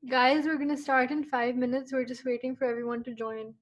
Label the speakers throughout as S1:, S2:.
S1: Guys, we're gonna start in 5 minutes. We're just waiting for everyone to join.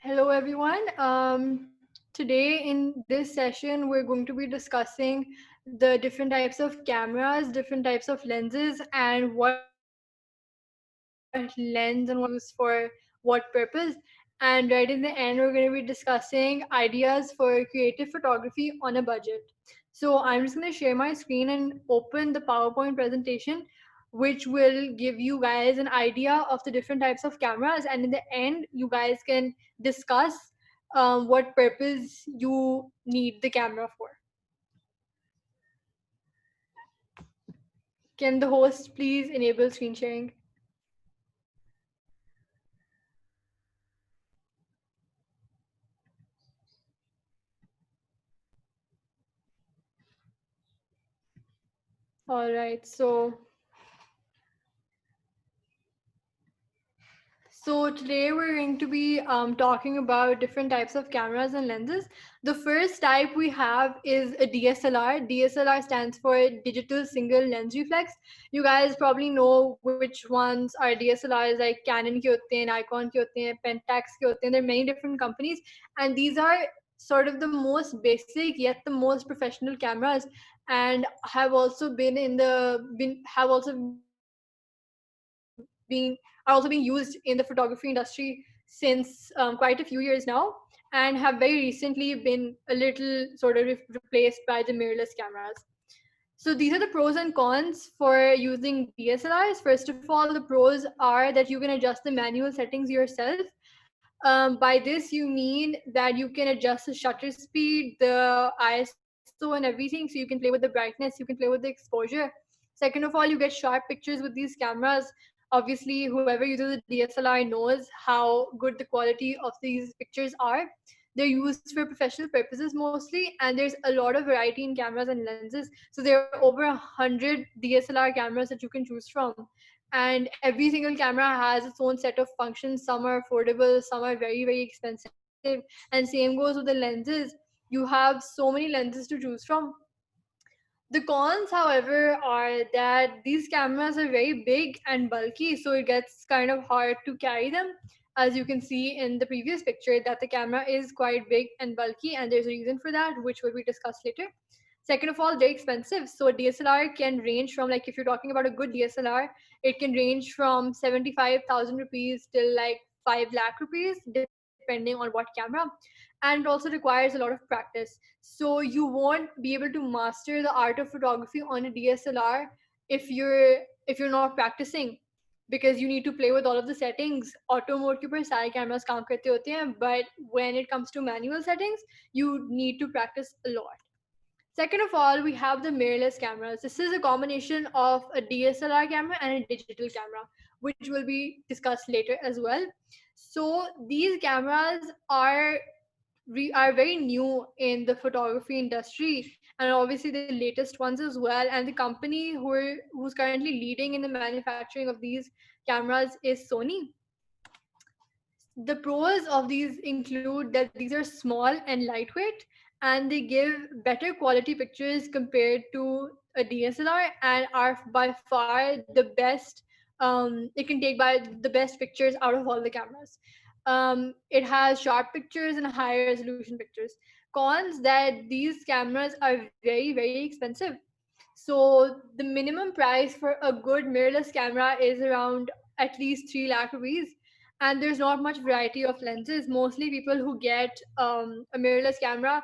S1: Hello, everyone. Today in this session, we're going to be discussing the different types of cameras, different types of lenses, and what lens and what camera should be used for what purpose. And right in the end, we're going to be discussing ideas for creative photography on a budget. So I'm just going to share my screen and open the PowerPoint presentation, which will give you guys an idea of the different types of cameras. And in the end, you guys can discuss what purpose you need the camera for. Can the host please enable screen sharing? All right. So So today we're going to be talking about different types of cameras and lenses. The first type we have is a DSLR. DSLR stands for Digital Single Lens Reflex. You guys probably know which ones are DSLRs, like Canon ke hote hain, Nikon ke hote hain, Pentax ke hote hain. There are many different companies, and these are sort of the most basic yet the most professional cameras, and have also been in the been have also been are also being used in the photography industry since quite a few years now, and have very recently been a little sort of replaced by the mirrorless cameras. So these are the pros and cons for using DSLRs. First of all, the pros are that you can adjust the manual settings yourself. By this, you mean that you can adjust the shutter speed, the ISO, and everything. So you can play with the brightness, you can play with the exposure. Second of all, you get sharp pictures with these cameras. Obviously, whoever uses a DSLR knows how good the quality of these pictures are. They're used for professional purposes mostly, and there's a lot of variety in cameras and lenses. So there are over 100 DSLR cameras that you can choose from. And every single camera has its own set of functions. Some are affordable, some are very, very expensive. And same goes with the lenses. You have so many lenses to choose from. The cons, however, are that these cameras are very big and bulky, so it gets kind of hard to carry them. As you can see in the previous picture, that the camera is quite big and bulky, and there's a reason for that, which will be discussed later. Second of all, they're expensive. So a DSLR can range from, like, if you're talking about a good DSLR, it can range from 75,000 rupees till like 5 lakh rupees, depending on what camera. And it also requires a lot of practice. So you won't be able to master the art of photography on a DSLR if you're not practicing, because you need to play with all of the settings. Auto mode के ऊपर सारे cameras काम करते होते हैं, but when it comes to manual settings, you need to practice a lot. Second of all, we have the mirrorless cameras. This is a combination of a DSLR camera and a digital camera, which will be discussed later as well. So these cameras are very new in the photography industry, and obviously the latest ones as well. And the company who's currently leading in the manufacturing of these cameras is Sony. The pros of these include that these are small and lightweight, and they give better quality pictures compared to a DSLR, and are by far the best. It can take by the best pictures out of all the cameras. It has sharp pictures and high resolution pictures. Cons, that these cameras are very, very expensive. So the minimum price for a good mirrorless camera is around at least 3 lakh rupees, and there's not much variety of lenses. Mostly people who get a mirrorless camera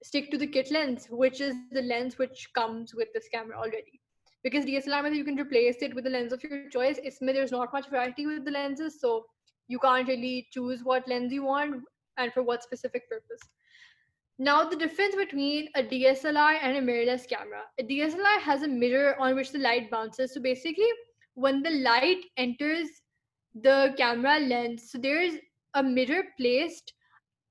S1: stick to the kit lens, which is the lens which comes with this camera already. Because DSLR में you can replace it with the lens of your choice. इसमें there's not much variety with the lenses, so you can't really choose what lens you want and for what specific purpose. Now, the difference between a DSLR and a mirrorless camera. A DSLR has a mirror on which the light bounces. So basically, when the light enters the camera lens, so there's a mirror placed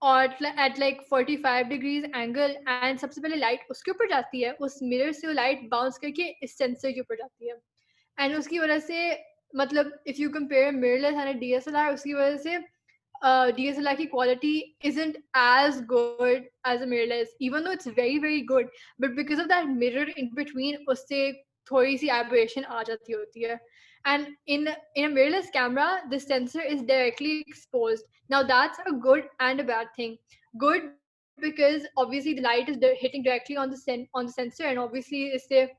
S1: at like 45 degrees angle, and सबसे पहले light उसके ऊपर जाती है, उस mirror से वो light bounce करके इस sensor के ऊपर जाती है. And उसकी वजह से, मतलब if you compare mirrorless and a DSLR, उसकी वजह से DSLR की quality isn't as good as a mirrorless, even though it's very, very good. But because of that mirror in between, उससे थोड़ी सी aberration आ जाती होती है. And in a mirrorless camera, the sensor is directly exposed. Now that's a good and a bad thing. Good because obviously the light is hitting directly on on the sensor, and obviously इससे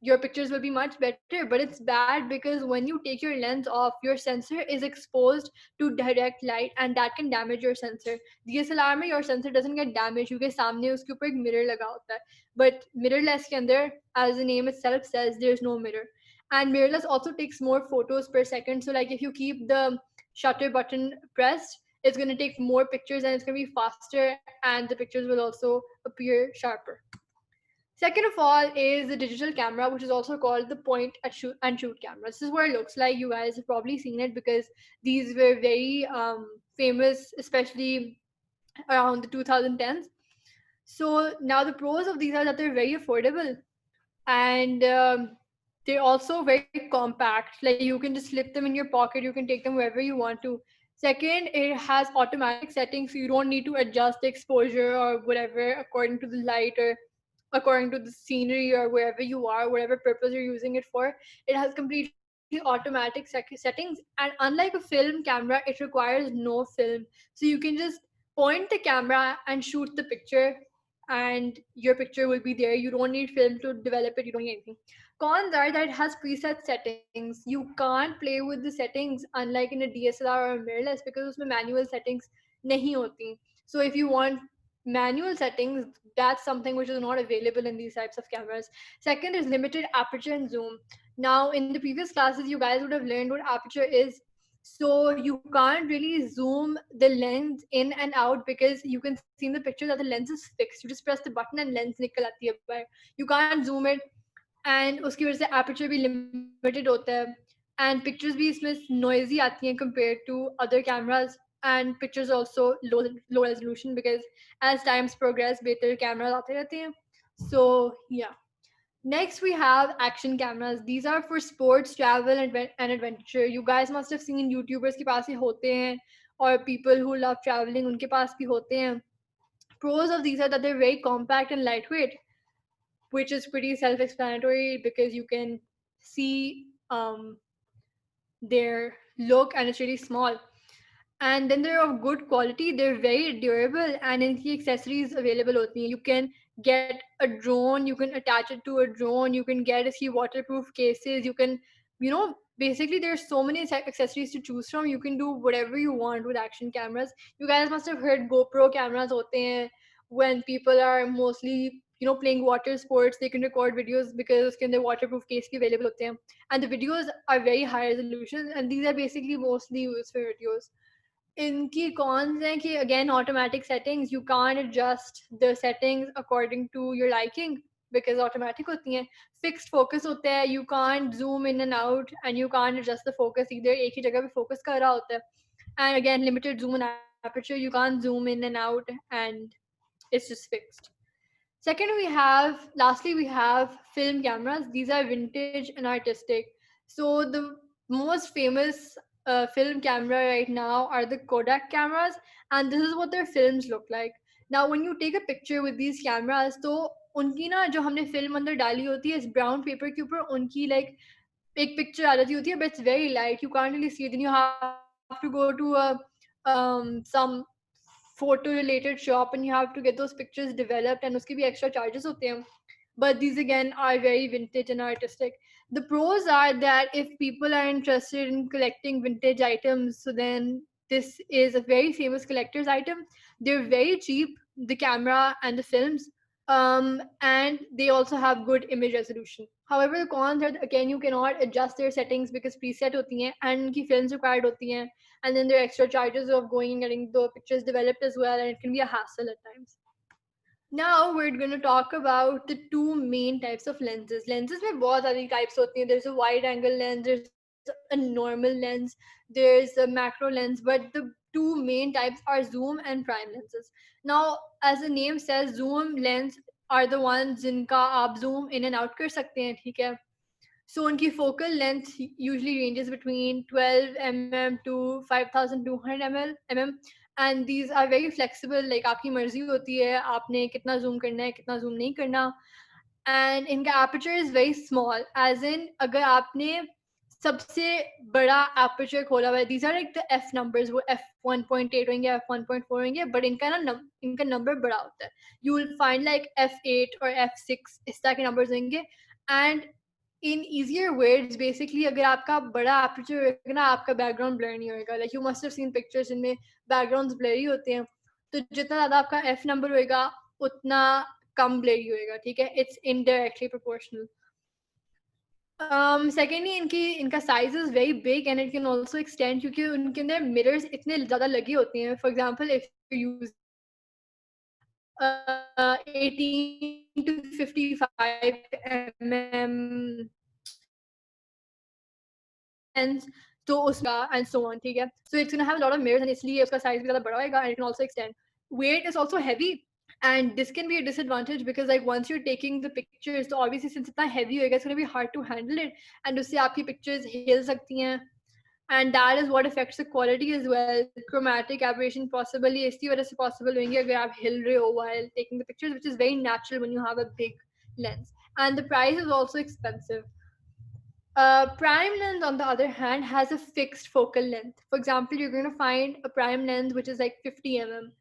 S1: your pictures will be much better. But it's bad because when you take your lens off, your sensor is exposed to direct light, and that can damage your sensor. DSLR में your sensor doesn't get damaged क्योंकि सामने उसके ऊपर एक mirror लगा होता है. But mirrorless के अंदर, as the name itself says, there's no mirror. And mirrorless also takes more photos per second. So like if you keep the shutter button pressed, it's going to take more pictures, and it's going to be faster, and the pictures will also appear sharper. Second of all is the digital camera, which is also called the point and shoot camera. This is what it looks like. You guys have probably seen it because these were very famous, especially around the 2010s. So now the pros of these are that they're very affordable, and They're also very compact. Like you can just slip them in your pocket, you can take them wherever you want to. Second, it has automatic settings, so you don't need to adjust the exposure or whatever according to the light or according to the scenery or wherever you are, whatever purpose you're using it for. It has completely automatic settings, and unlike a film camera, it requires no film. So you can just point the camera and shoot the picture, and your picture will be there. You don't need film to develop it, you don't need anything. Cons are that it has preset settings. You can't play with the settings unlike in a DSLR or a mirrorless, because उसमें manual settings नहीं होती. So if you want manual settings, that's something which is not available in these types of cameras. Second is limited aperture and zoom. Now in the previous classes you guys would have learned what aperture is. So you can't really zoom the lens in and out, because you can see in the picture that the lens is fixed. You just press the button and lens निकल आती है बाहर. You can't zoom it, and उसकी वजह से aperture भी limited होता है, एंड पिक्चर्स भी इसमें नॉइजी आती हैं compare to other cameras, and pictures also low resolution, because as times progress बेहतर कैमराज आते रहते हैं. सो या, next we have action cameras. These are for sports, travel and adventure. You guys must have seen YouTubers के पास ही होते हैं, और people who love traveling उनके पास भी होते हैं. Pros of these are that they're very compact and lightweight, which is pretty self-explanatory because you can see their look and it's really small. And then they're of good quality, they're very durable, and in the accessories available hoti hain. You can get a drone, you can attach it to a drone, you can get a few waterproof cases, you can, basically there's so many accessories to choose from. You can do whatever you want with action cameras. You guys must have heard GoPro cameras hote hain, when people are mostly playing water sports, they can record videos because uske andar waterproof case bhi available hote hain, and the videos are very high resolution, and these are basically mostly used for videos. इनकी cons हैं कि again automatic settings, you can't adjust the settings according to your liking, because automatic होती हैं. Fixed focus होता है, you can't zoom in and out, and you can't adjust the focus, इधर एक ही जगह पे फोकस कर रहा होता है. And again limited zoom and aperture, you can't zoom in and out, and it's just fixed. Second, lastly, we have film cameras. These are vintage and artistic. So the most famous film camera right now are the Kodak cameras, and this is what their films look like. Now, when you take a picture with these cameras, तो उनकी ना जो हमने film अंदर डाली होती है इस ब्राउन पेपर के ऊपर, उनकी लाइक एक पिक्चर आ जाती होती है, but it's very light. You can't really see it. Then you have to go to a some photo related shop and you have to get those pictures developed, and उसके भी extra charges होते हैं. But these again are very vintage and artistic. The pros are that if people are interested in collecting vintage items, so then this is a very famous collector's item. They're very cheap, the camera and the films, and they also have good image resolution. However, the cons are that, again, you cannot adjust their settings because preset hoti hain, and unki films required hoti hain, and then there are extra charges of going and getting the pictures developed as well, and it can be a hassle at times. Now we're going to talk about the two main types of lenses. Lenses में बहुत सारी types होती हैं. There's a wide angle lens, there's a normal lens, there's a macro lens, but the two main types are zoom and prime lenses. Now, as the name says, zoom lens are the ones जिनका आप zoom in and out कर सकते हैं, ठीक है? So उनकी focal length usually ranges between 12 mm to 5200 mm, and these are very flexible. Like आपकी मर्जी होती है आपने कितना zoom करना है, कितना zoom नहीं करना. And इनका aperture is very small, as in अगर आपने सबसे बड़ा aperture खोला हुआ है, these are like the f numbers, वो f1.8 होंगे, f1.4 होंगे, but इनका ना इनका number बड़ा होता है. You will find like f8 or f6 इस तरह के numbers होंगे. And in easier words, basically अगर आपका बड़ा aperture होगा ना, आपका background blur नहीं होएगा. Like you must have seen pictures जिनमें backgrounds blurry होते हैं, तो जितना ज़्यादा आपका f number होएगा उतना कम blurry होएगा, ठीक है? It's indirectly proportional. Secondly, इनका size is very big and it can also extend क्योंकि उनके अंदर mirrors इतने ज़्यादा लगे होते हैं. For example, if you're using 18 to 55 mm lens, तो उसका and so on, ठीक है? So it's gonna have a lot of mirrors and इसलिए उसका size भी ज़्यादा बड़ा होएगा and it can also extend. Weight is also heavy, And this can be a disadvantage because like once you're taking the pictures, so obviously since it's not heavy होएगा, it's going to be hard to handle it, and उससे आपकी pictures हिल सकती हैं, and that is what affects the quality as well. Chromatic aberration possibly इसी वजह से possible होंगे अगर आप हिल रहे हो while taking the pictures, which is very natural when you have a big lens. And the price is also expensive. Prime lens, on the other hand, has a fixed focal length. For example, you're going to find a prime lens which is like 50 mm.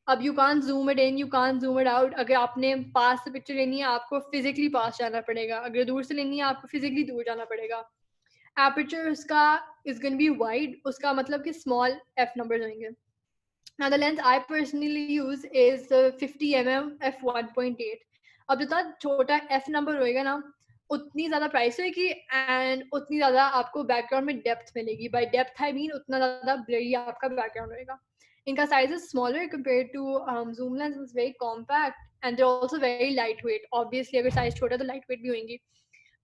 S1: अब you can't zoom it in, you can't zoom it out. अगर आपने पास से picture लेनी है आपको physically पास जाना पड़ेगा, अगर दूर से लेनी है आपको फिजिकली दूर जाना पड़ेगा. Aperture उसका is going to be wide, उसका मतलब कि small f numbers होंगे. Now the lens I personally use is the 50 mm f1.8. अब जितना छोटा f number होएगा ना उतनी ज़्यादा प्राइस होएगी and उतनी ज़्यादा आपको बैकग्राउंड में डेप्थ मिलेगी. By depth I mean उतना ज़्यादा blurry आपका बैकग्राउंड होएगा. इनका size is smaller compared to zoom lens. It's very compact and they're also very lightweight. Obviously अगर size छोटा तो lightweight भी होंगी.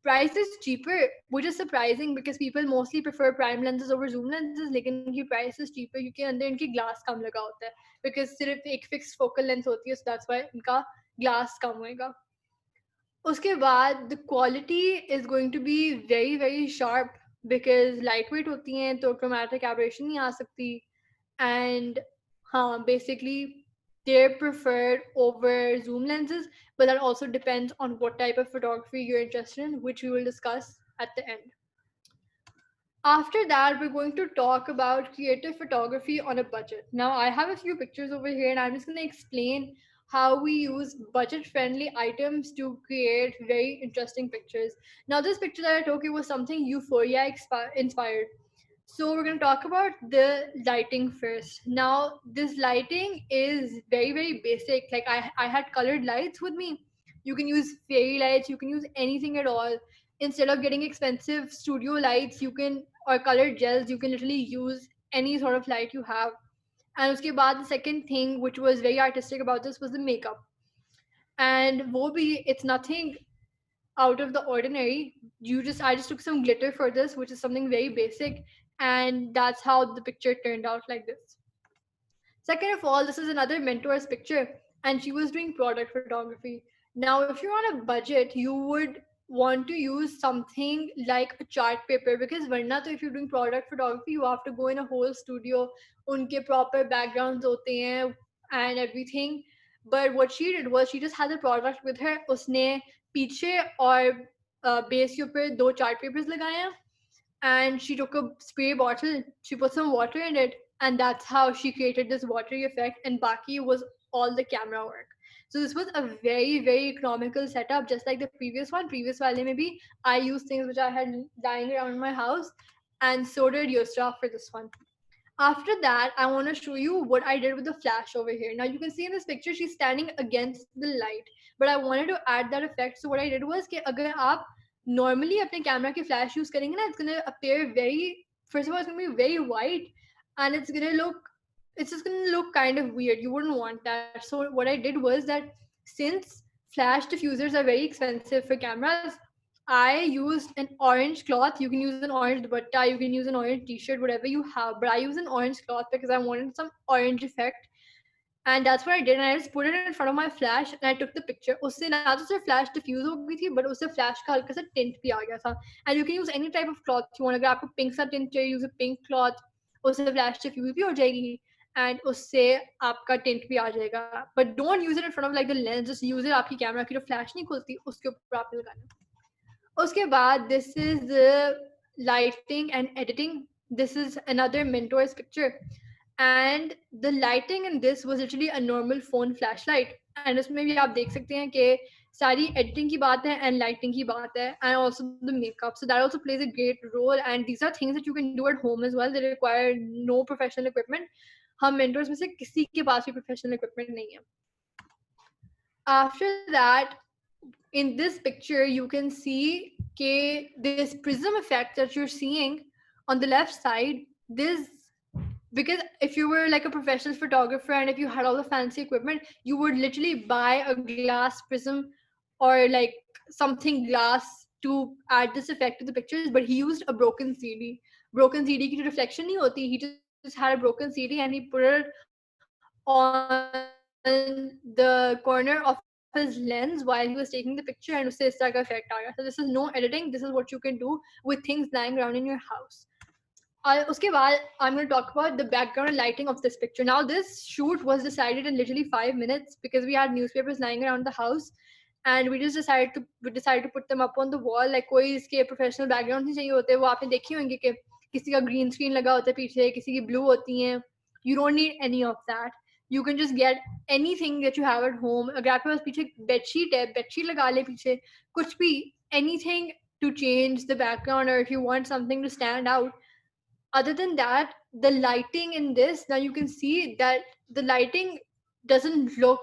S1: Price is cheaper, which is surprising because people mostly prefer prime lenses over zoom lenses. लेकिन इनकी price is cheaper क्योंकि अंदर इनकी glass कम लगा होता है, because सिर्फ एक fixed focal length होती है, so that's why इनका glass कम होएगा. उसके बाद the quality is going to be very very sharp because lightweight होती हैं तो chromatic aberration नहीं आ सकती. And basically they're preferred over zoom lenses, but that also depends on what type of photography you're interested in, which we will discuss at the end. After that, we're going to talk about creative photography on a budget. Now, I have a few pictures over here, and I'm just going to explain how we use budget friendly items to create very interesting pictures. Now, this picture that I took, it was something Euphoria inspired. So we're going to talk about the lighting first. Now, this lighting is very, very basic. Like I had colored lights with me. You can use fairy lights, you can use anything at all. Instead of getting expensive studio lights, you can, or colored gels, you can literally use any sort of light you have. And uske baad, the second thing which was very artistic about this was the makeup. And wo bhi, it's nothing out of the ordinary. I just took some glitter for this, which is something very basic, and that's how the picture turned out like this. Second of all, this is another mentor's picture, and she was doing product photography. Now, if you're on a budget, you would want to use something like a chart paper, because varna to if you're doing product photography, you have to go in a whole studio, unke proper backgrounds hote hain and everything. But what she did was she just had the product with her. उसने पीछे और base के ऊपर दो chart papers लगाए, and she took a spray bottle, she put some water in it, and that's how she created this watery effect. And Baki was all the camera work. So this was a very, very economical setup, just like the previous one. Previous wale maybe I used things which I had lying around my house, and so did Yusra for this one. After that, I want to show you what I did with the flash over here. Now you can see in this picture she's standing against the light, but I wanted to add that effect. So what I did was कि अगर आप normally अपने camera की flash use करेंगे ना, it's gonna appear very, first of all it's gonna be very white, and it's just gonna look kind of weird. You wouldn't want that. So what I did was that since flash diffusers are very expensive for cameras, I used an orange cloth. You can use an orange dupatta, you can use an orange t-shirt, whatever you have. But I use an orange cloth because I wanted some orange effect. And that's what I did. And I just put it in front of my flash and I took the picture. उससे ना तो सिर्फ flash diffuse हो गई थी, but उससे flash का हल्का सा tint भी आ गया था. And you can use any type of cloth you want. अगर आपको pink सा tint चाहिए, use a pink cloth. उससे flash diffuse भी हो जाएगी. And उससे आपका tint भी आ जाएगा. But don't use it in front of like the lens. Just use it आपकी camera की जो flash नहीं खुलती उसके ऊपर आपने लगाना. उसके बाद this is the lighting and editing. This is another mentor's picture, and the lighting in this was literally a normal phone flashlight. And उसमें भी आप देख सकते हैं कि सारी editing की बात है and lighting की बात है, and also the makeup. So that also plays a great role, and these are things that you can do at home as well. They require no professional equipment. हम mentors में से किसी के पास भी professional equipment नहीं है. After that, in this picture you can see this prism effect that you're seeing on the left side. This, because if you were like a professional photographer and if you had all the fancy equipment, you would literally buy a glass prism or like something glass to add this effect to the pictures. But he used a broken CD. Broken CD की जो reflection नहीं होती, he just had a broken CD and he put it on the on the corner of his lens while he was taking the picture and उससे इस तरह का effect आ गया. So this is no editing. This is what you can do with things lying around in your house. Uske baad, I'm going to talk about the background and lighting of this picture. Now, this shoot was decided in literally 5 minutes because we had newspapers lying around the house, and we decided to put them up on the wall. Like कोई इसके professional background नहीं चाहिए होते. वो आपने देखी होंगी कि किसी का green screen लगा होता है पीछे, किसी की blue होती हैं. You don't need any of that. You can just get anything that you have at home. अगर आपके पास पीछे bedsheet है, bedsheet लगा ले पीछे. कुछ भी, anything to change the background, or if you want something to stand out. Other than that, the lighting in this, now you can see that the lighting doesn't look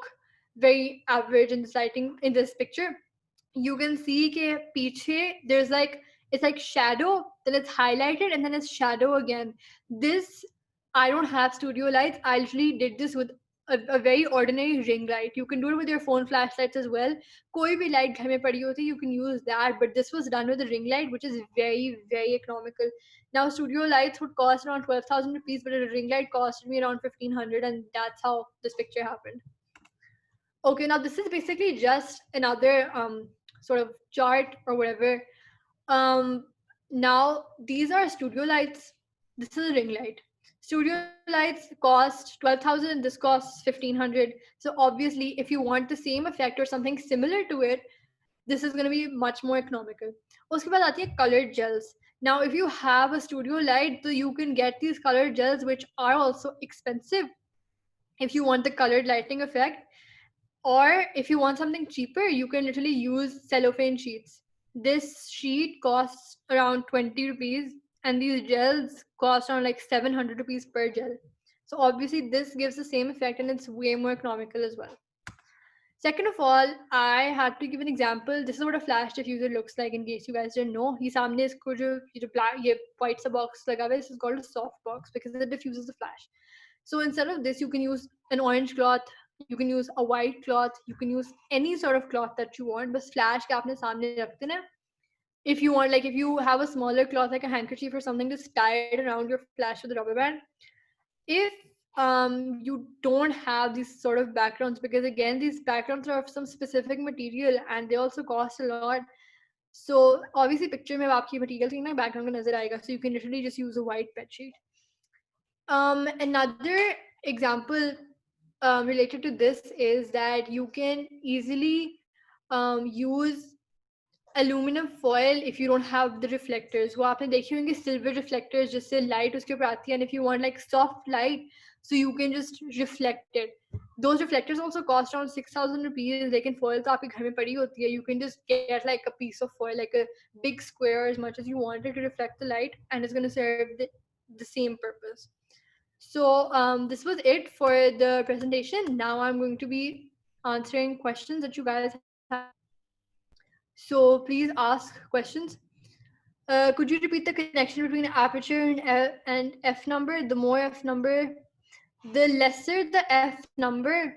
S1: very average in this lighting in this picture. You can see ke piche there's like, it's like shadow, then it's highlighted, and then it's shadow again. This, I don't have studio lights. I literally did this with a very ordinary ring light. You can do it with your phone flashlights as well. Koi bhi light ghar mein padi hoti, you can use that, but this was done with a ring light, which is very, very economical. Now studio lights would cost around 12,000 rupees, but a ring light costed me around 1,500, and that's how this picture happened. Okay, now this is basically just another sort of chart or whatever. Um, Now these are studio lights. This is a ring light. Studio lights cost 12,000. This costs 1,500. So obviously, if you want the same effect or something similar to it, this is going to be much more economical. उसके बाद आती है colored gels. Now, if you have a studio light, so you can get these colored gels, which are also expensive if you want the colored lighting effect. Or if you want something cheaper, you can literally use cellophane sheets. This sheet costs around 20 rupees, and these gels cost around like 700 rupees per gel. So obviously, this gives the same effect, and it's way more economical as well. Second of all, I had to give an example. This is what a flash diffuser looks like, in case you guys didn't know. He सामने इसको जो ये जो black ये white सा box लगा हुआ है, this is called a soft box because it diffuses the flash. So instead of this, you can use an orange cloth, you can use a white cloth, you can use any sort of cloth that you want. But flash के आपने सामने रख देना. If you want, like if you have a smaller cloth like a handkerchief or something, just tie it around your flash with a rubber band. If you don't have these sort of backgrounds, because again these backgrounds are of some specific material and they also cost a lot. So obviously picture में आपकी material थी ना background का नजर आएगा, so you can literally just use a white bed sheet. Another example related to this is that you can easily use aluminum foil if you don't have the reflectors. वो आपने देखी होंगी silver reflectors जिससे light उसके ऊपर आती है, and if you want like soft light, so you can just reflect it. Those reflectors also cost around 6,000 rupees. लेकिन foil तो आपके घर में पड़ी होती है. You can just get like a piece of foil, like a big square, as much as you want it to reflect the light, and it's going to serve the same purpose. So this was it for the presentation. Now I'm going to be answering questions that you guys have. So please ask questions. Could you repeat the connection between aperture and f number? The more f number, the lesser the f number,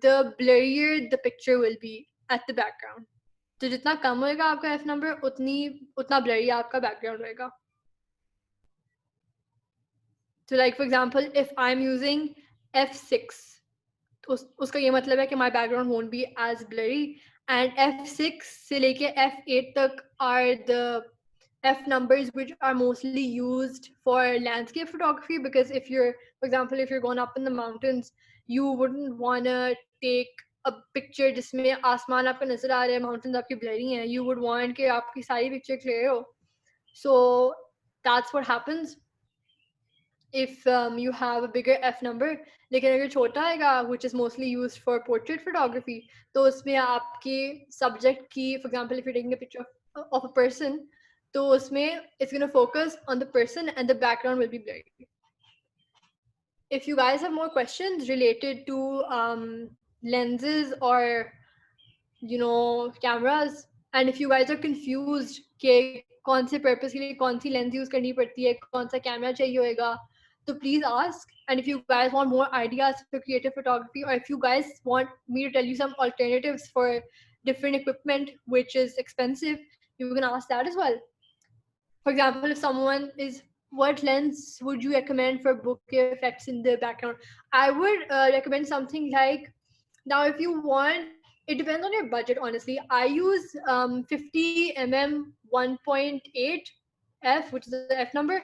S1: the blurrier the picture will be at the background. तो जितना कम होएगा आपका f number, उतना blurry आपका background रहेगा. So like for example, if I'm using f6, उसका ये मतलब है कि my background won't be as blurry, and f6 से लेके f8 तक are the f numbers which are mostly used for landscape photography. Because if you're, for example, if you're going up in the mountains, you wouldn't want to take a picture जिसमें आसमान आपको नजर आ रहा है, mountains आपकी blurry हैं. You would want कि आपकी सारी picture clear हो. So that's what happens if you have a bigger f number. लेकिन अगर छोटा आएगा, which is mostly used for portrait photography, तो उसमें आपके subject की, for example, if you're taking a picture of a person, तो उसमें it's going to focus on the person and the background will be blurry. If you guys have more questions related to lenses or cameras, and if you guys are confused कि कौन से purpose के लिए कौन सी lens use करनी पड़ती है, कौन सा camera चाहिए होएगा, so please ask. And if you guys want more ideas for creative photography, or if you guys want me to tell you some alternatives for different equipment which is expensive, you can ask that as well. For example, if someone is, what lens would you recommend for bokeh effects in the background? I would recommend something like Now, if you want, it depends on your budget. Honestly, I use 50 mm 1.8 f, which is the f number,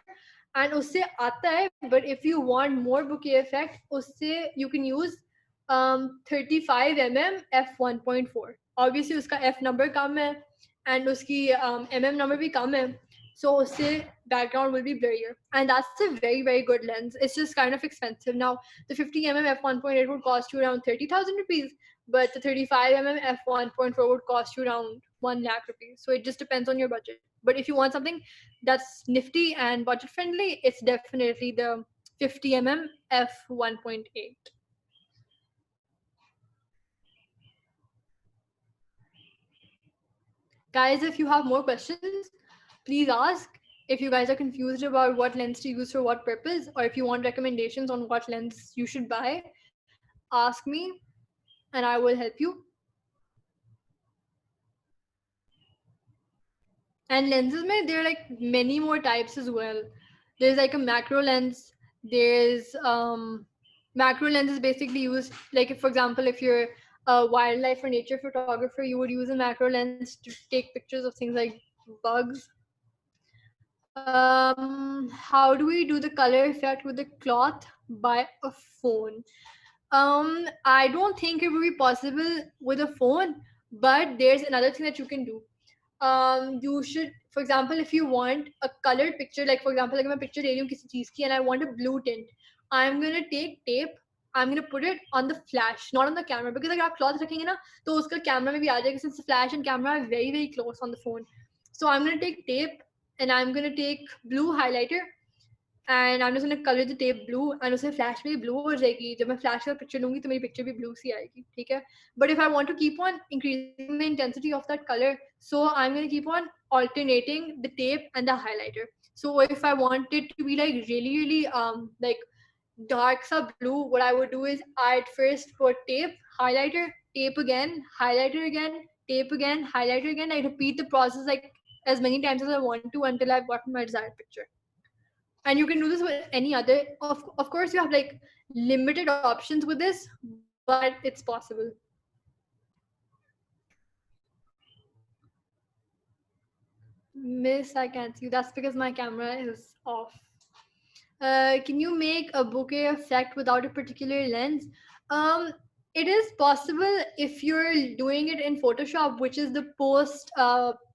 S1: and उससे आता है. But if you want more bouquet effect, उससे you can use 35 mm f 1.4. Obviously, उसका f number कम है, and उसकी mm number भी कम है. So उससे background will be blurrier, and that's a very very good lens. It's just kind of expensive. Now the 50 mm f1.8 would cost you around 30,000 rupees, but the 35 mm f1.4 would cost you around 1 lakh rupees. So it just depends on your budget. But if you want something that's nifty and budget friendly, it's definitely the 50 mm f1.8. Guys, if you have more questions, please ask. If you guys are confused about what lens to use for what purpose, or if you want recommendations on what lens you should buy, ask me and I will help you. And lenses, mein, there are like many more types as well. There's like a macro lens. There's macro lens is basically used like if, for example, if you're a wildlife or nature photographer, you would use a macro lens to take pictures of things like bugs. How do we do the color effect with the cloth by a phone? I don't think it would be possible with a phone, but there's another thing that you can do. You should, for example, if you want a colored picture, like for example, like मैं picture ले रही हूँ किसी चीज की and I want a blue tint, I'm gonna take tape, I'm gonna put it on the flash, not on the camera, because अगर आप cloth रखेंगे ना तो उसका camera में भी आ जाएगा, since the flash and camera are very very close on the phone. So I'm gonna take tape and I'm gonna take blue highlighter and I'm just gonna color the tape blue and उससे flash में blue हो जाएगी. जब मैं flash का picture लूंगी तो मेरी picture भी blue सी आएगी, ठीक है? But if I want to keep on increasing the intensity of that color, so I'm gonna keep on alternating the tape and the highlighter. So if I want it to be like really really like dark sub blue, what I would do is I'd first put tape, highlighter, tape again, highlighter again, tape again, highlighter again. I repeat the process like as many times as I want to until I've gotten my desired picture. And you can do this with any other. Of course, you have like limited options with this, but it's possible. Miss, I can't see you. That's because my camera is off. Can you make a bokeh effect without a particular lens? Um, it is possible if you're doing it in Photoshop, which is the post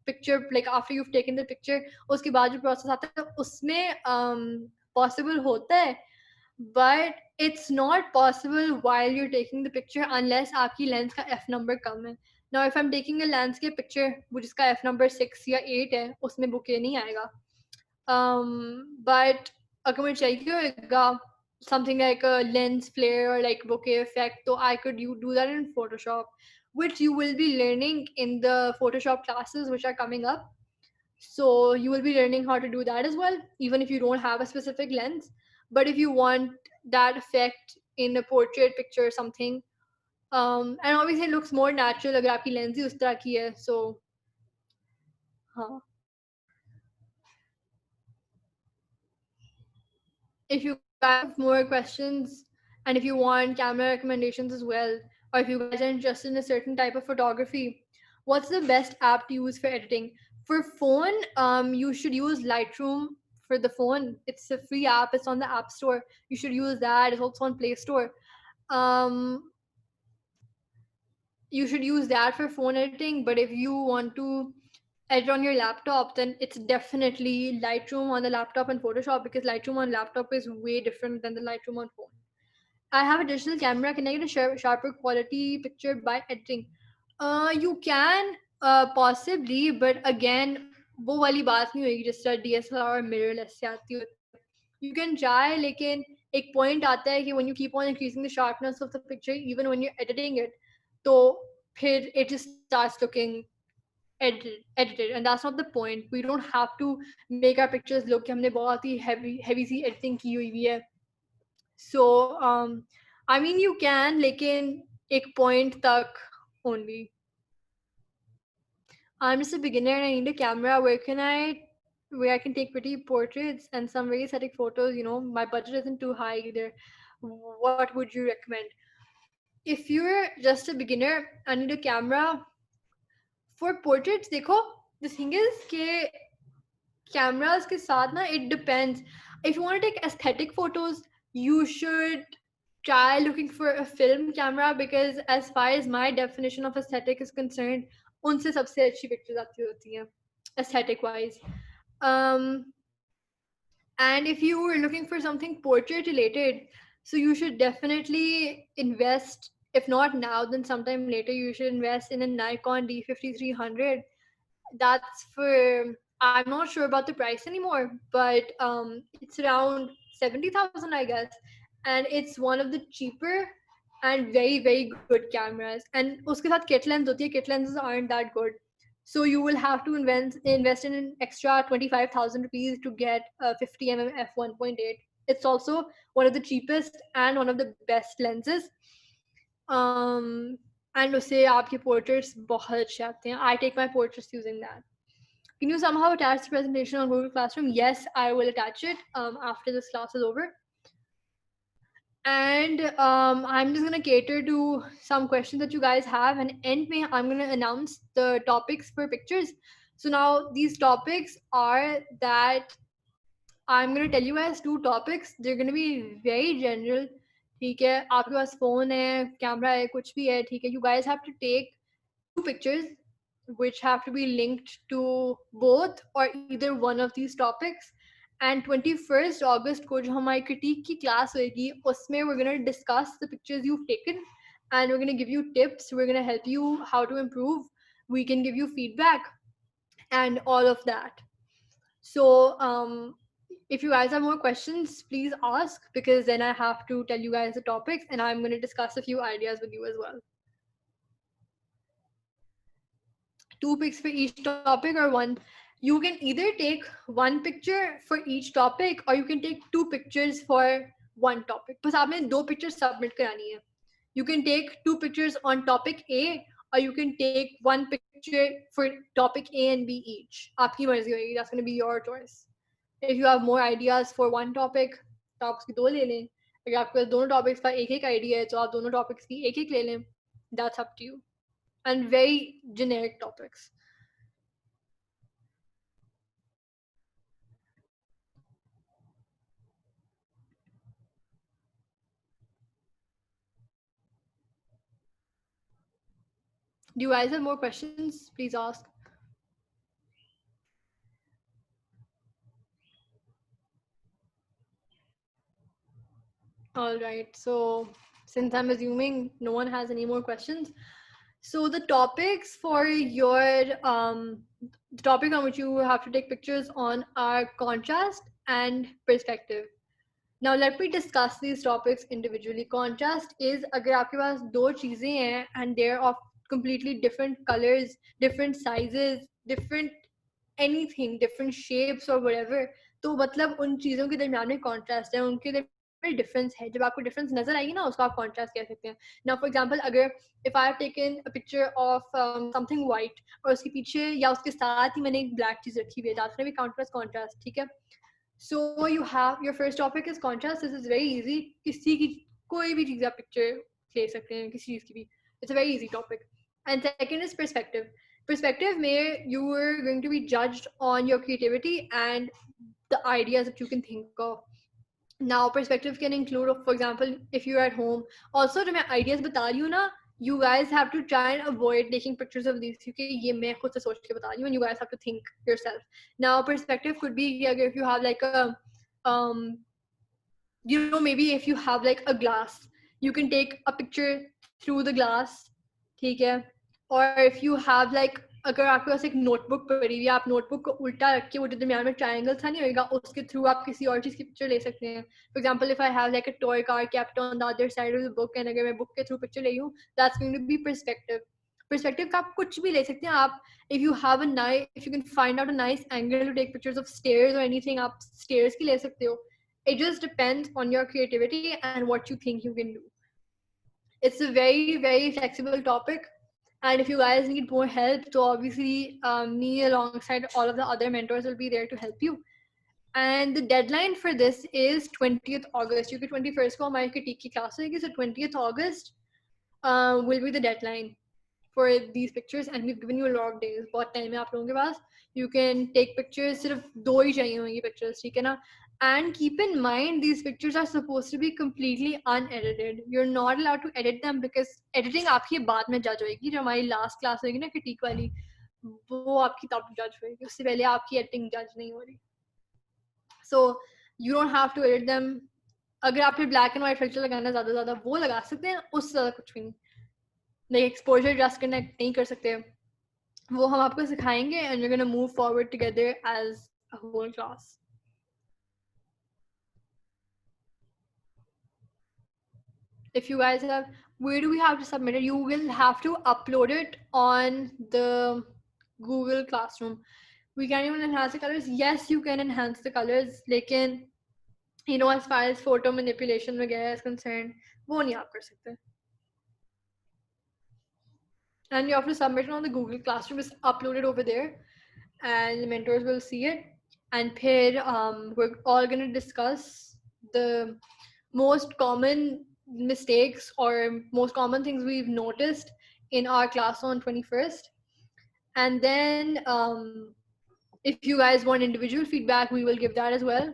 S1: picture, like after you've taken the picture, उसके बाद जो process आता है उसमें possible होता है, but it's not possible while you're taking the picture unless आपकी lens का f number कम है. Now if I'm taking a landscape picture जिसका f number 6 या 8 है, उसमें bokeh नहीं आएगा. But अगर मुझे चाहिए होगा something like a lens flare or like bokeh effect, so I could you do that in Photoshop, which you will be learning in the Photoshop classes which are coming up. So you will be learning how to do that as well, even if you don't have a specific lens. But if you want that effect in a portrait picture or something, and obviously it looks more natural अगर आपकी lens ही उस तरह की है. So हाँ. If you guys have more questions and if you want camera recommendations as well, or if you guys are interested in a certain type of photography, what's the best app to use for editing? For phone, you should use Lightroom for the phone. It's a free app. It's on the App Store. You should use that. It's also on Play Store. Um, you should use that for phone editing. But if you want to edit on your laptop, then it's definitely Lightroom on the laptop and Photoshop, because Lightroom on laptop is way different than the Lightroom on phone. I have a digital camera. Can I get a sharper quality picture by editing? You can possibly, but again, वो वाली बात नहीं होगी जिस तरह DSLR और mirrorless से आती होती है. You can try, लेकिन एक point आता है कि when you keep on increasing the sharpness of the picture, even when you're editing it, तो फिर it just starts looking edited, and that's not the point. We don't have to make our pictures look कि हमने बहुत ही heavy सी editing की हुई है. So I mean you can, लेकिन एक point तक only. I'm just a beginner and I need a camera. Where I can take pretty portraits and some very aesthetic photos. My budget isn't too high either. What would you recommend? if you're just a beginner and need a camera for portraits, देखो, the thing is कि cameras के साथ ना, it depends. If you want to take aesthetic photos, you should try looking for a film camera, because as far as my definition of aesthetic is concerned, उनसे सबसे अच्छी pictures आती होती हैं aesthetic wise. Um, and if you were looking for something portrait related, so you should definitely invest. If not now, then sometime later you should invest in a Nikon D5300. That's for, I'm not sure about the price anymore, but it's around 70,000, I guess, and it's one of the cheaper and very very good cameras. And uske साथ kit lens होती है. Kit lenses aren't that good, so you will have to invest in an extra 25,000 rupees to get a 50 f1.8. It's also one of the cheapest and one of the best lenses. um and उससे आपके portraits बहुत अच्छे आते हैं. I take my portraits using that. Can you somehow attach the presentation on Google Classroom? Yes, I will attach it after this class is over. And I'm just gonna cater to some questions that you guys have, and end me, I'm gonna announce the topics for pictures. So now these topics are that I'm gonna tell you guys two topics. They're gonna be very general. ठीक है, आपके पास phone है, camera है, कुछ भी है, ठीक है. You guys have to take two pictures which have to be linked to both or either one of these topics. And 21st August को जो हमारी critique की class होएगी, उसमें we're gonna discuss the pictures you've taken, and we're gonna give you tips. We're gonna help you how to improve. We can give you feedback and all of that. So if you guys have more questions, please ask, because then I have to tell you guys the topics and I'm going to discuss a few ideas with you as well. Two pics for each topic or one? You can either take one picture for each topic or you can take two pictures for one topic. बस आपने दो pictures submit करानी है. You can take two pictures on topic A or you can take one picture for topic A and B each. आपकी मर्जी होगी. That's going to be your choice. If you have more ideas for one topic, तो आप उसकी दो ले लें. अगर आपके पास दोनों topics का एक एक idea है तो आप दोनों topics की एक एक ले लें. That's up to you. And very generic topics. Do you guys have more questions? Please ask. All right. So, since I'm assuming no one has any more questions, so the topics for your the topic on which you have to take pictures on are contrast and perspective. Now let me discuss these topics individually. Contrast is अगर आपके पास दो चीजें हैं and they're of completely different colors, different sizes, different anything, different shapes or whatever, तो मतलब उन चीज़ों के दरमियान में contrast है, उनके दरमियान difference है. जब आपको difference नजर आएगी ना, उसको आप contrast कह सकते हैं. Now for example, अगर if I have taken a picture of something white और उसके पीछे या उसके साथ ही मैंने एक black चीज़ रखी हुई है, that's going to be contrast, ठीक है. So you have your first topic is contrast. This is very easy. किसी की कोई भी चीज़ आप picture ले सकते हैं, किसी चीज़ की भी. It's a very easy topic. And second is perspective. Perspective where you are going to be judged on your creativity and the ideas that you can think of. Now perspective can include, for example, if you're at home. Also जो मैं ideas बता रही हूँ ना, you guys have to try and avoid taking pictures of these, क्योंकि ये मैं खुद से सोच के बता रही हूँ, and you guys have to think yourself. Now perspective could be if you have like a maybe if you have like a glass, you can take a picture through the glass, ठीक है. Or if you have like, अगर आपके पास एक notebook पड़ी हुई है, आप notebook को उल्टा रख के वो जो दरमियान में ट्रायंगल था नहीं होगा, उसके थ्रू आप किसी और चीज़ की पिक्चर ले सकते हैं. For example if I have like a toy car kept on the other side of the book, and अगर मैं बुक के थ्रू पिक्चर ले हूँ, that's going to be perspective. Perspective का आप कुछ भी ले सकते हैं. आप if you have a nice, if you can find out a nice angle to take pictures of stairs or anything, आप stairs की ले सकते हो. It just depends on your creativity and what you think you can do. It's a very very flexible topic, and if you guys need more help, so obviously me alongside all of the other mentors will be there to help you. And the deadline for this is 20th August. You get 21st को हमारी critique की class होगी, so 20th August will be the deadline for these pictures, and we've given you a lot of days. बहुत time है आप लोगों के पास. You can take pictures. सिर्फ दो ही चाहिए होंगी pictures, ठीक है ना? And keep in mind, these pictures are supposed to be completely unedited. You're not allowed to edit them because editing आपकी बाद में judge होएगी. जो हमारी last class होएगी ना critique वाली, वो आपकी तब judge होएगी. उससे पहले आपकी editing judge नहीं हो रही. So you don't have to edit them. अगर आप फिर black and white filter लगाना ज़्यादा वो लगा सकते हैं, उससे ज़्यादा कुछ भी नहीं. Like exposure adjust करना नहीं कर सकते, वो हम आपको सिखाएंगे, and we're gonna move forward together as a whole class. If you guys have, where do we have to submit it? You will have to upload it on the Google Classroom. We can't even enhance the colors. Yes, you can enhance the colors, लेकिन you know, as far as photo manipulation वगैरह is concerned, वो नहीं आप कर सकते. And you have to submit it on the Google Classroom. Just upload it over there, and the mentors will see it. And फिर we're all gonna discuss the most common mistakes or most common things we've noticed in our class on 21st. And then if you guys want individual feedback, we will give that as well.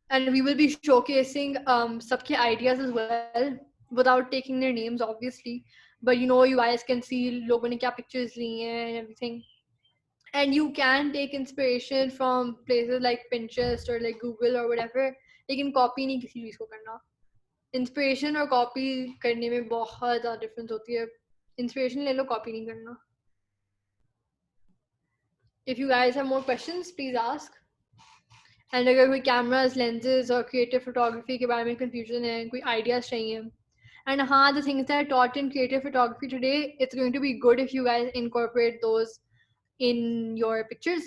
S1: And we will be showcasing सबके ideas as well without taking their names, obviously. But you know, you guys can see लोगों ने क्या pictures ली हैं and everything. And you can take inspiration from places like Pinterest or like Google or whatever. लेकिन copy नहीं किसी चीज़ को करना. Inspiration और copy करने में बहुत ज़्यादा difference होती है. Inspiration ले लो, copy नहीं करना. If you guys have more questions, please ask. And अगर कोई cameras, lenses और creative photography के बारे में confusion है, कोई ideas चाहिए. And the things that are taught in creative photography today, it's going to be good if you guys incorporate those in your pictures.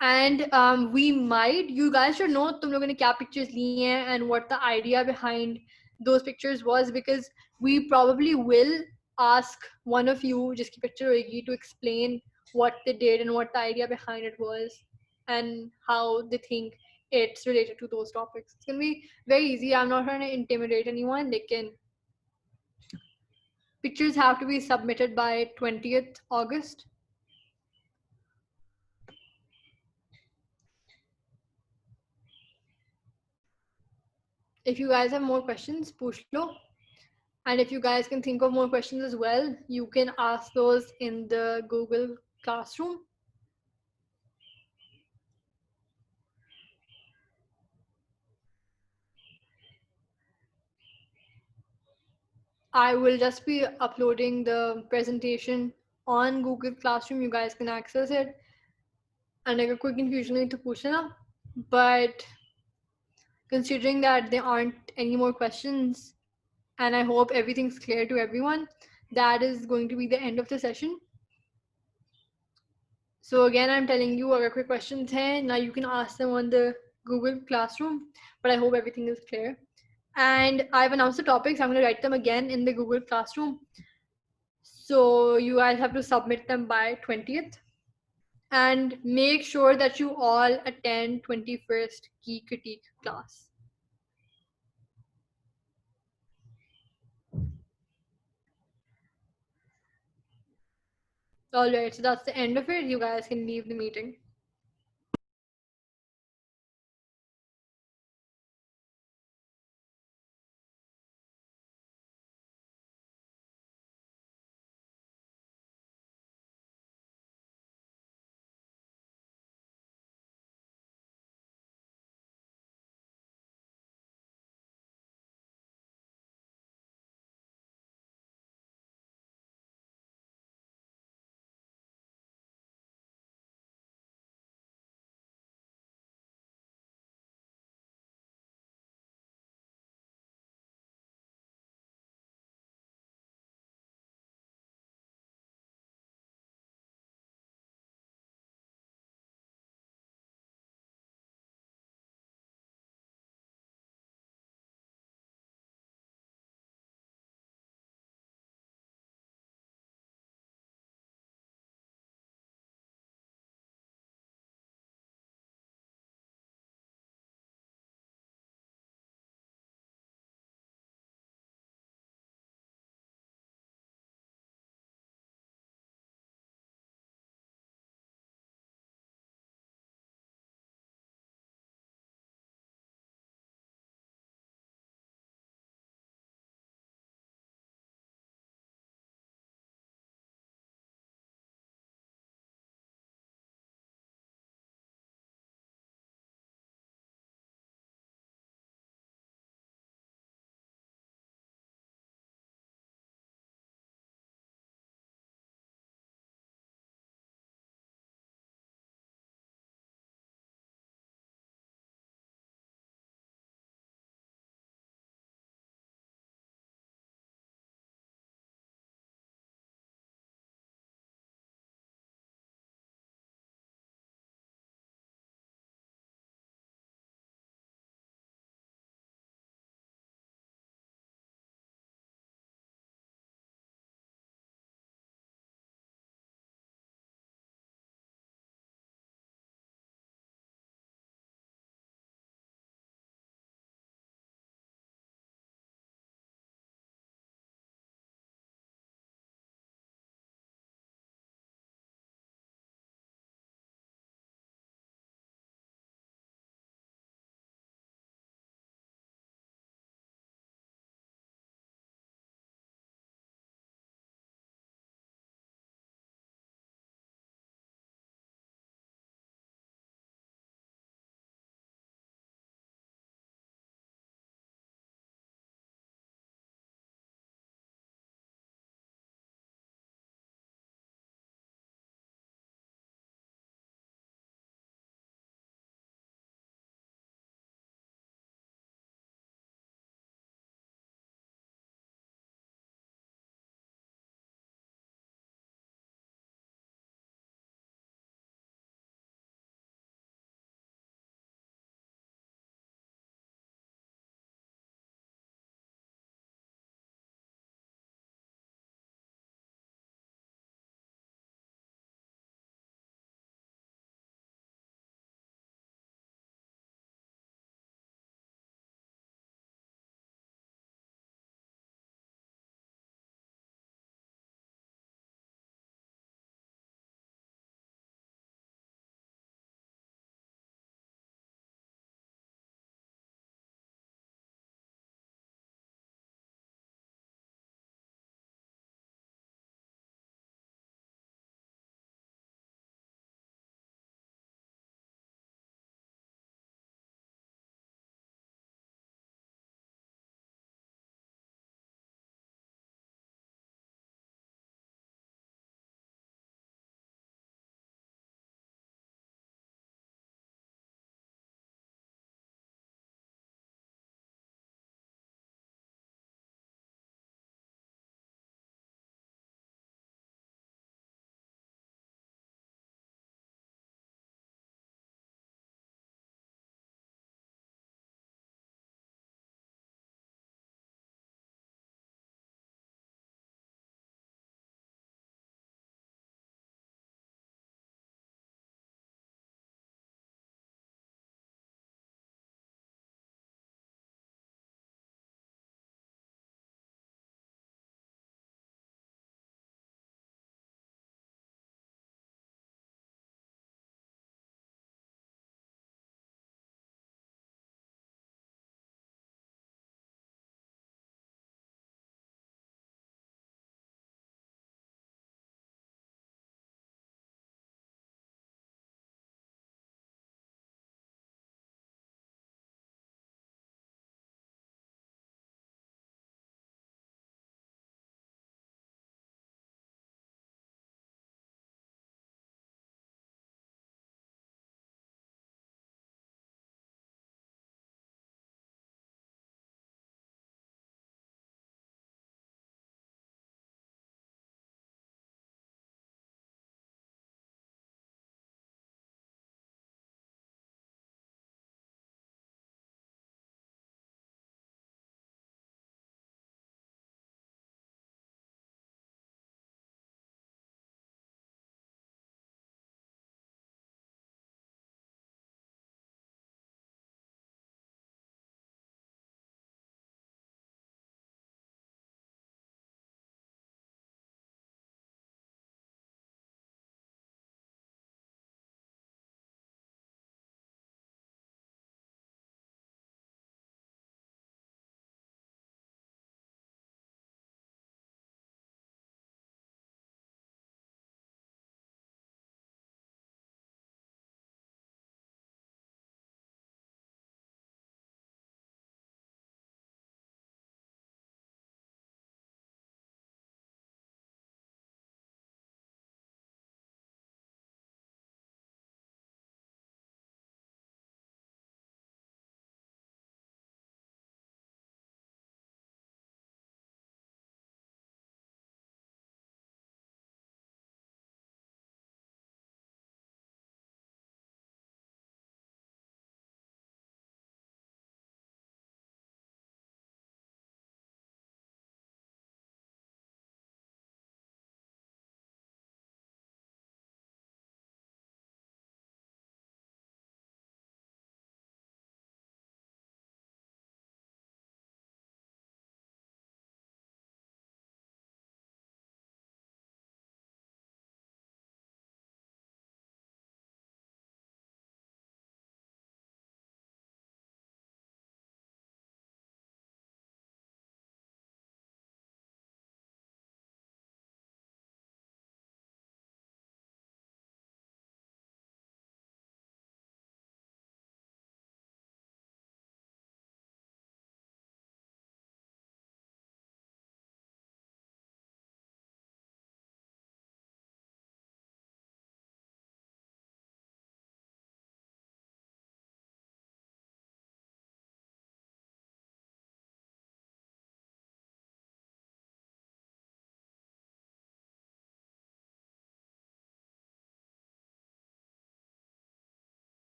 S1: And we might, you guys should know तुम लोगों ने क्या pictures ली हैं and what the idea behind those pictures was, because we probably will ask one of you जिसकी picture होगी to explain what they did and what the idea behind it was and how they think it's related to those topics. It's gonna be very easy. I'm not trying to intimidate anyone. Pictures have to be submitted by 20th August. If you guys have more questions, push lo. And if you guys can think of more questions as well, you can ask those in the Google Classroom. I will just be uploading the presentation on Google Classroom. You guys can access it. And like a quick confusion to push it. But considering that there aren't any more questions, and I hope everything's clear to everyone, that is going to be the end of the session. So again, I'm telling you, agar koi questions hai, now you can ask them on the Google Classroom, but I hope everything is clear. And I've announced the topics. I'm going to write them again in the Google Classroom. So you guys have to submit them by 20th. And make sure that you all attend 21st Key Critique class. Alright, so that's the end of it. You guys can leave the meeting.